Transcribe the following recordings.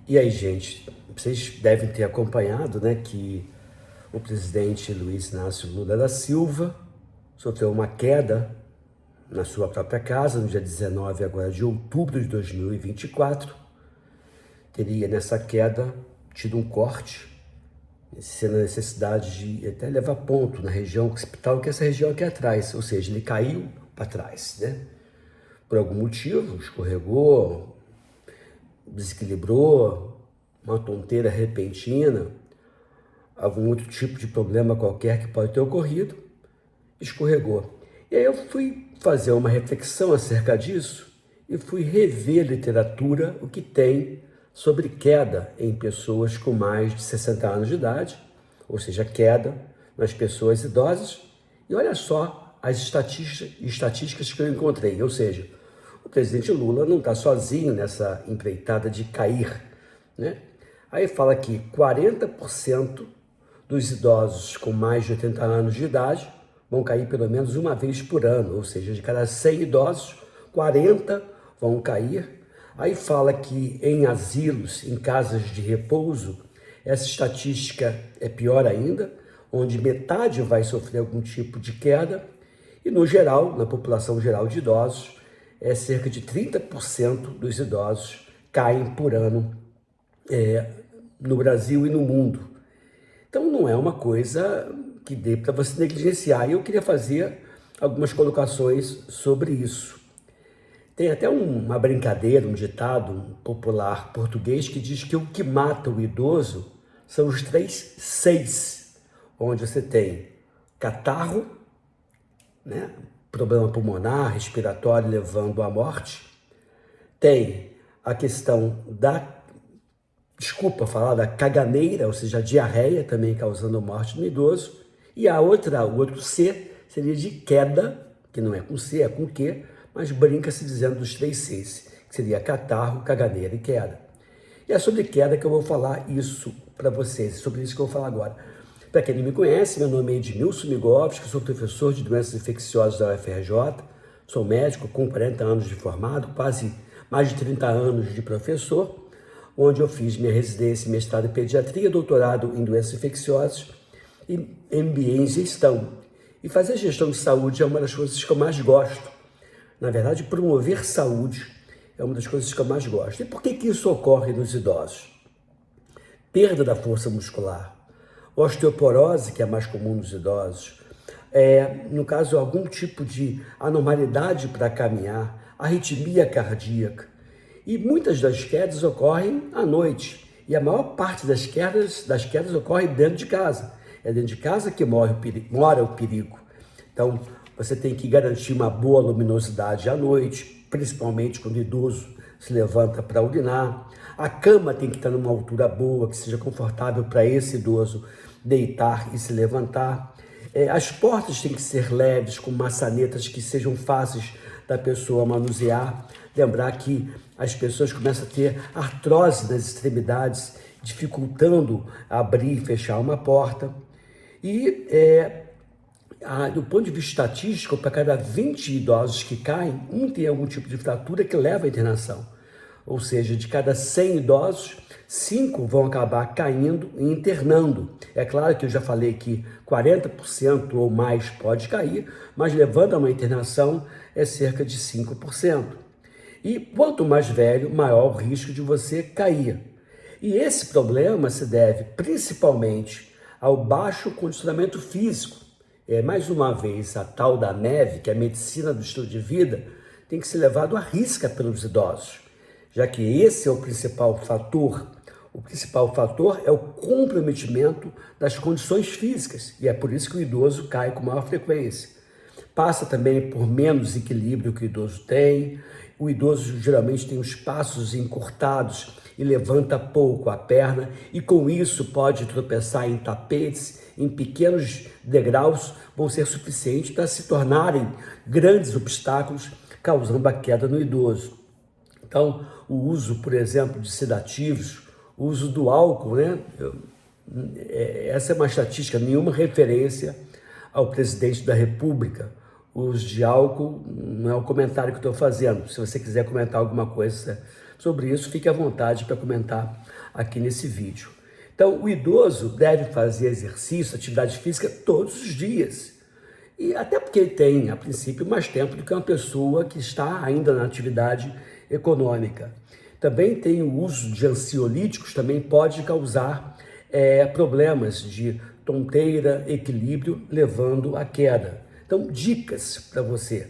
E aí, gente, vocês devem ter acompanhado, né, que o presidente Luiz Inácio Lula da Silva sofreu uma queda na sua própria casa no dia 19 agora de outubro de 2024. Teria nessa queda tido um corte, sendo a necessidade de até levar ponto na região occipital, que é essa região aqui atrás, ou seja, ele caiu para trás, né? Por algum motivo, escorregou, desequilibrou, uma tonteira repentina, algum outro tipo de problema qualquer que pode ter ocorrido, escorregou. E aí eu fui fazer uma reflexão acerca disso e fui rever literatura, o que tem sobre queda em pessoas com mais de 60 anos de idade, ou seja, queda nas pessoas idosas. E olha só as estatísticas que eu encontrei, ou seja, o presidente Lula não está sozinho nessa empreitada de cair, né? Aí fala que 40% dos idosos com mais de 80 anos de idade vão cair pelo menos uma vez por ano, ou seja, de cada 100 idosos, 40 vão cair. Aí fala que em asilos, em casas de repouso, essa estatística é pior ainda, onde metade vai sofrer algum tipo de queda, e no geral, na população geral de idosos, cerca de 30% dos idosos caem por ano no Brasil e no mundo. Então não é uma coisa que dê para você negligenciar. E eu queria fazer algumas colocações sobre isso. Tem até uma brincadeira, um ditado popular português que diz que o que mata o idoso são os 3 Cs, onde você tem catarro, né? Problema pulmonar, respiratório levando à morte. Tem a questão da caganeira, ou seja, a diarreia também causando morte no idoso. E o outro C seria de queda, que não é com C, é com Q, mas brinca-se dizendo dos 3 Cs, que seria catarro, caganeira e queda. E é sobre queda que eu vou falar isso para vocês, sobre isso que eu vou falar agora. Para quem não me conhece, meu nome é Edmilson Migovski, sou professor de doenças infecciosas da UFRJ, sou médico com 40 anos de formado, quase mais de 30 anos de professor, onde eu fiz minha residência, mestrado em pediatria, doutorado em doenças infecciosas e MBA em gestão. E fazer gestão de saúde é uma das coisas que eu mais gosto. Na verdade, promover saúde é uma das coisas que eu mais gosto. E por que isso ocorre nos idosos? Perda da força muscular, osteoporose, que é mais comum nos idosos, no caso, algum tipo de anormalidade para caminhar, arritmia cardíaca. E muitas das quedas ocorrem à noite. E a maior parte das quedas ocorre dentro de casa. É dentro de casa que mora o perigo. Então, você tem que garantir uma boa luminosidade à noite, principalmente quando o idoso se levanta para urinar. A cama tem que estar numa altura boa, que seja confortável para esse idoso deitar e se levantar. As portas têm que ser leves, com maçanetas que sejam fáceis da pessoa manusear. Lembrar que as pessoas começam a ter artrose nas extremidades, dificultando abrir e fechar uma porta. E do ponto de vista estatístico, para cada 20 idosos que caem, um tem algum tipo de fratura que leva à internação. Ou seja, de cada 100 idosos, 5 vão acabar caindo e internando. É claro que eu já falei que 40% ou mais pode cair, mas levando a uma internação é cerca de 5%. E quanto mais velho, maior o risco de você cair. E esse problema se deve principalmente ao baixo condicionamento físico. Mais uma vez, a tal da MEV, que é a medicina do estilo de vida, tem que ser levado à risca pelos idosos, já que esse é o principal fator. O principal fator é o comprometimento das condições físicas, e é por isso que o idoso cai com maior frequência. Passa também por menos equilíbrio que o idoso tem. O idoso geralmente tem os passos encurtados e levanta pouco a perna, e com isso pode tropeçar em tapetes, em pequenos degraus, vão ser suficientes para se tornarem grandes obstáculos, causando a queda no idoso. Então, o uso, por exemplo, de sedativos, o uso do álcool, né? Essa é uma estatística, nenhuma referência ao presidente da República. O uso de álcool não é o comentário que estou fazendo. Se você quiser comentar alguma coisa sobre isso, fique à vontade para comentar aqui nesse vídeo. Então, o idoso deve fazer exercício, atividade física todos os dias. E até porque ele tem, a princípio, mais tempo do que uma pessoa que está ainda na atividade econômica. Também tem o uso de ansiolíticos, também pode causar problemas de tonteira, equilíbrio, levando à queda. Então, dicas para você.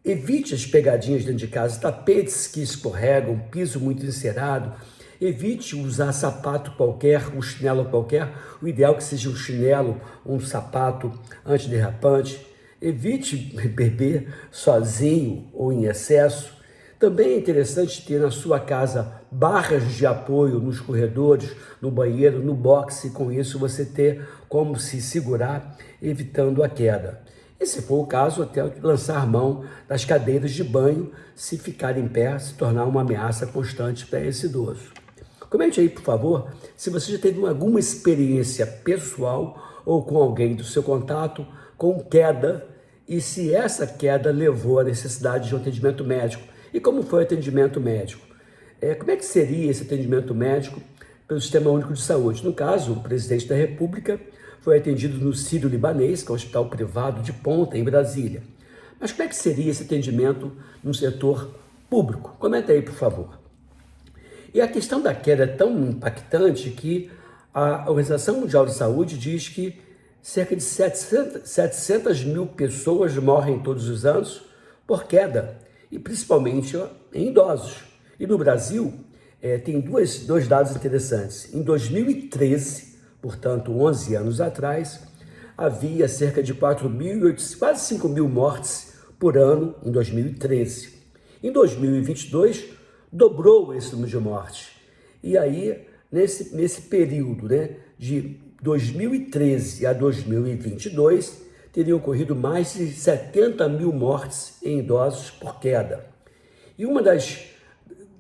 Evite as pegadinhas dentro de casa, tapetes que escorregam, piso muito encerado. Evite usar sapato qualquer, um chinelo qualquer. O ideal é que seja um chinelo, um sapato antiderrapante. Evite beber sozinho ou em excesso. Também é interessante ter na sua casa barras de apoio nos corredores, no banheiro, no boxe. Com isso você ter como se segurar, evitando a queda. E se for o caso, até lançar mão das cadeiras de banho, se ficar em pé, se tornar uma ameaça constante para esse idoso. Comente aí, por favor, se você já teve alguma experiência pessoal ou com alguém do seu contato com queda e se essa queda levou à necessidade de um atendimento médico. E como foi o atendimento médico? Como é que seria esse atendimento médico pelo Sistema Único de Saúde? No caso, o presidente da República foi atendido no Sírio-Libanês, que é um hospital privado de ponta em Brasília. Mas como é que seria esse atendimento no setor público? Comenta aí, por favor. E a questão da queda é tão impactante que a Organização Mundial de Saúde diz que cerca de 700 mil pessoas morrem todos os anos por queda, e principalmente em idosos. E no Brasil, tem dois dados interessantes. Em 2013, portanto 11 anos atrás, havia cerca de 4.800, quase 5 mil mortes por ano em 2013. Em 2022, dobrou esse número de mortes. E aí, nesse período, de 2013 a 2022, teriam ocorrido mais de 70 mil mortes em idosos por queda. E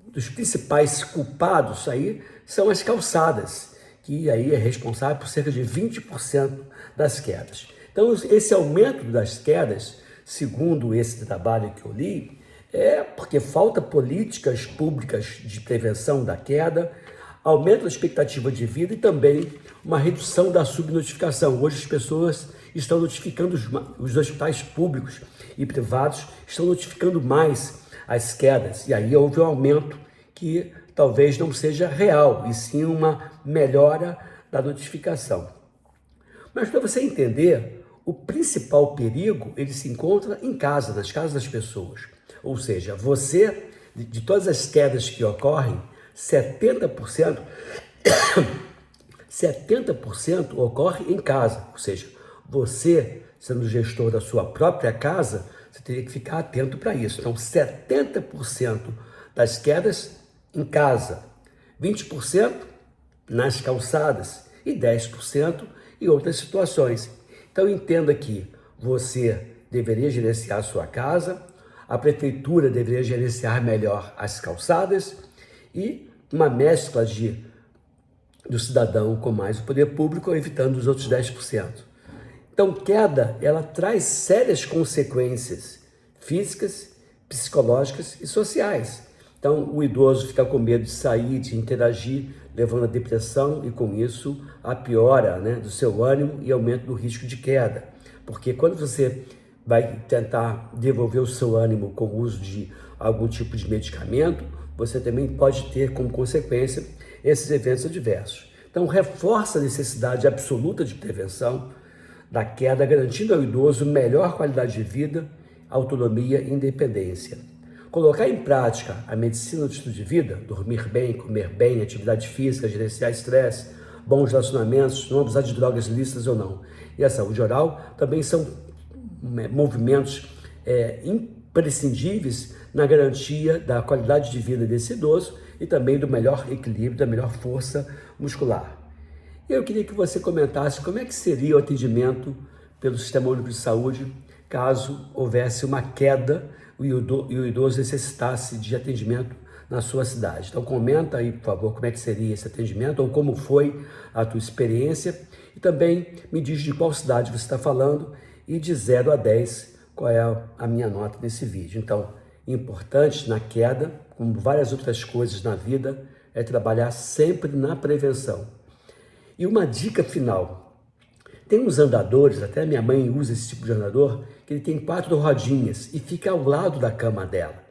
dos principais culpados aí são as calçadas, que aí é responsável por cerca de 20% das quedas. Então, esse aumento das quedas, segundo esse trabalho que eu li, é porque falta políticas públicas de prevenção da queda, aumento da expectativa de vida e também uma redução da subnotificação. Hoje as pessoas estão notificando, os hospitais públicos e privados estão notificando mais as quedas. E aí houve um aumento que talvez não seja real, e sim uma melhora da notificação. Mas para você entender, o principal perigo, ele se encontra em casa, nas casas das pessoas. Ou seja, você, de todas as quedas que ocorrem, 70% ocorre em casa. Ou seja, você, sendo gestor da sua própria casa, você teria que ficar atento para isso. Então, 70% das quedas em casa, 20% nas calçadas e 10% em outras situações. Então, entenda que você deveria gerenciar a sua casa, a prefeitura deveria gerenciar melhor as calçadas e uma mescla do cidadão com mais o poder público, evitando os outros 10%. Então, queda, ela traz sérias consequências físicas, psicológicas e sociais. Então, o idoso fica com medo de sair, de interagir, levando a depressão e, com isso, a piora do seu ânimo e aumento do risco de queda. Porque quando você vai tentar devolver o seu ânimo com o uso de algum tipo de medicamento, você também pode ter como consequência esses eventos adversos. Então, reforça a necessidade absoluta de prevenção da queda, garantindo ao idoso melhor qualidade de vida, autonomia e independência. Colocar em prática a medicina do estilo de vida, dormir bem, comer bem, atividade física, gerenciar estresse, bons relacionamentos, não abusar de drogas lícitas ou não. E a saúde oral também são movimentos imprescindíveis na garantia da qualidade de vida desse idoso e também do melhor equilíbrio, da melhor força muscular. Eu queria que você comentasse como é que seria o atendimento pelo Sistema Único de Saúde caso houvesse uma queda e o idoso necessitasse de atendimento na sua cidade. Então comenta aí, por favor, como é que seria esse atendimento ou como foi a tua experiência e também me diz de qual cidade você está falando e de 0 a 10 qual é a minha nota nesse vídeo. Então, importantes na queda, como várias outras coisas na vida, é trabalhar sempre na prevenção. E uma dica final: tem uns andadores, até minha mãe usa esse tipo de andador, que ele tem 4 rodinhas e fica ao lado da cama dela.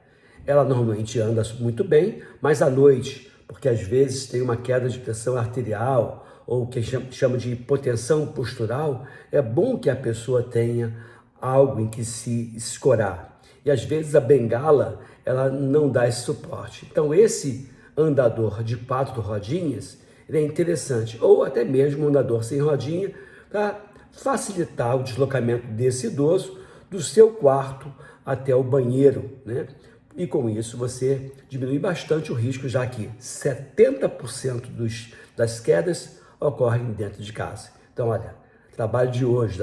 Ela normalmente anda muito bem, mas à noite, porque às vezes tem uma queda de pressão arterial ou o que chama de hipotensão postural, é bom que a pessoa tenha algo em que se escorar. E às vezes a bengala, ela não dá esse suporte. Então esse andador de 4 rodinhas, ele é interessante, ou até mesmo um andador sem rodinha, para facilitar o deslocamento desse idoso do seu quarto até o banheiro, né? E com isso você diminui bastante o risco, já que 70% das quedas ocorrem dentro de casa. Então, olha, o trabalho de hoje,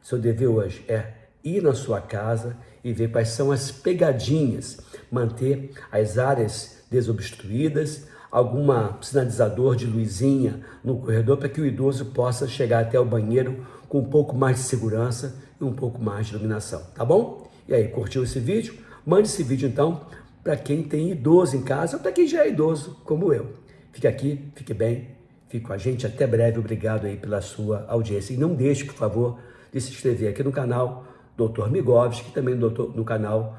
seu dever hoje é ir na sua casa e ver quais são as pegadinhas, manter as áreas desobstruídas, alguma sinalizador de luzinha no corredor para que o idoso possa chegar até o banheiro com um pouco mais de segurança e um pouco mais de iluminação, tá bom? E aí, curtiu esse vídeo? Mande esse vídeo então para quem tem idoso em casa ou para quem já é idoso como eu. Fique aqui, fique bem, fique com a gente, até breve, obrigado aí pela sua audiência. E não deixe, por favor, de se inscrever aqui no canal Dr. Migovski, também no canal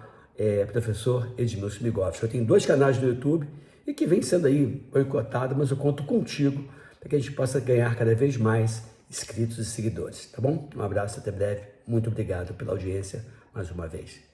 Professor Edmilson Migovski. Eu tenho 2 canais no YouTube e que vem sendo aí boicotado, mas eu conto contigo para que a gente possa ganhar cada vez mais inscritos e seguidores, tá bom? Um abraço, até breve, muito obrigado pela audiência mais uma vez.